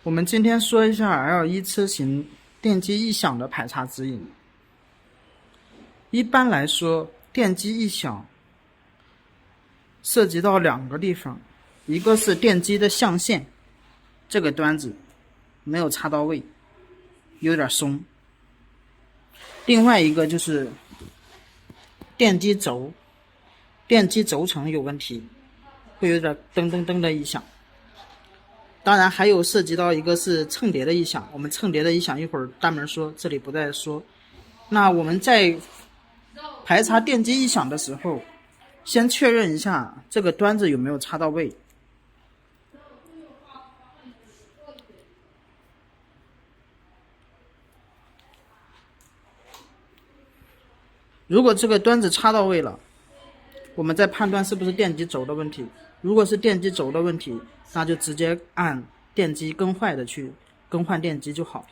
我们今天说一下 L1车型电机异响的排查指引。一般来说，电机异响涉及到两个地方，一个是电机的象限，这个端子没有插到位，有点松；另外一个就是电机轴承有问题，会有点噔噔噔的异响。当然还有涉及到一个是蹭碟的异响，我们蹭碟的异响一会儿大门说，这里不再说。那我们在排查电机异响的时候，先确认一下这个端子有没有插到位。如果这个端子插到位了，我们再判断是不是电机轴的问题。如果是电机轴的问题，那就直接按电机更坏的去更换电机就好。